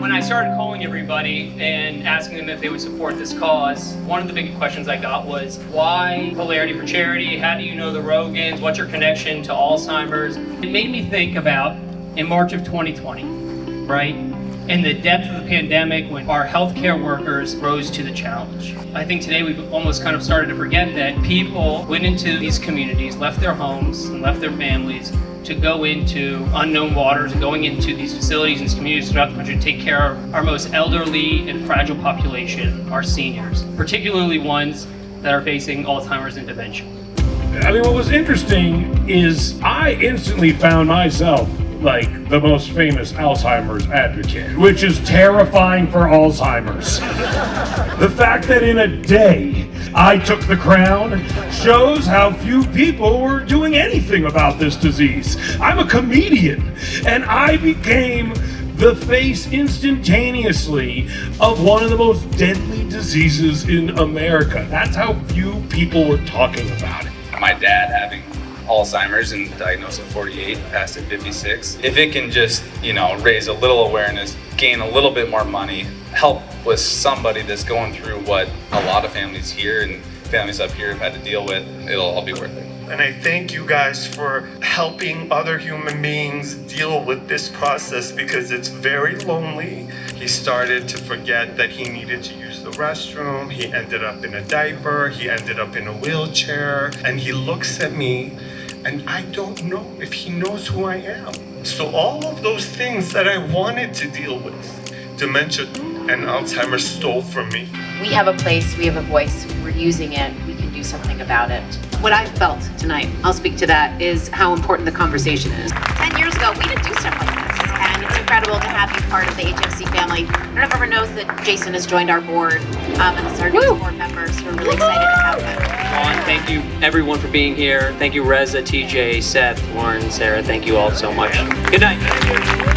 When I started calling everybody and asking them if they would support this cause, one of the big questions I got was, why Hilarity for Charity? How do you know the Rogans? What's your connection to Alzheimer's? It made me think about in March of 2020, right? In the depth of the pandemic, when our healthcare workers rose to the challenge. I think today we've almost kind of started to forget that people went into these communities, left their homes and left their families to go into unknown waters and going into these facilities and these communities throughout the country to take care of our most elderly and fragile population, our seniors, particularly ones that are facing Alzheimer's and dementia. I mean, what was interesting is I instantly found myself like the most famous Alzheimer's advocate, which is terrifying for Alzheimer's. The fact that in a day I took the crown shows how few people were doing anything about this disease. I'm a comedian, and I became the face instantaneously of one of the most deadly diseases in America. That's how few people were talking about it. My dad having Alzheimer's and diagnosed at 48, passed at 56. If it can just, raise a little awareness, gain a little bit more money, help with somebody that's going through what a lot of families here and families up here have had to deal with, it'll all be worth it. And I thank you guys for helping other human beings deal with this process because it's very lonely. He started to forget that he needed to use the restroom. He ended up in a diaper. He ended up in a wheelchair. And he looks at me and I don't know if he knows who I am. So all of those things that I wanted to deal with, dementia and Alzheimer's stole from me. We have a place, we have a voice, we're using it, we can do something about it. What I felt tonight, I'll speak to that, is how important the conversation is. 10 years ago, we didn't do stuff like this, and it's incredible to have you part of the HMC family. I don't know if everyone knows that Jason has joined our board, and this is our new board members. We're really excited to have him. Thank you everyone for being here. Thank you Reza, TJ, Seth, Lauren, Sarah. Thank you all so much. Good night.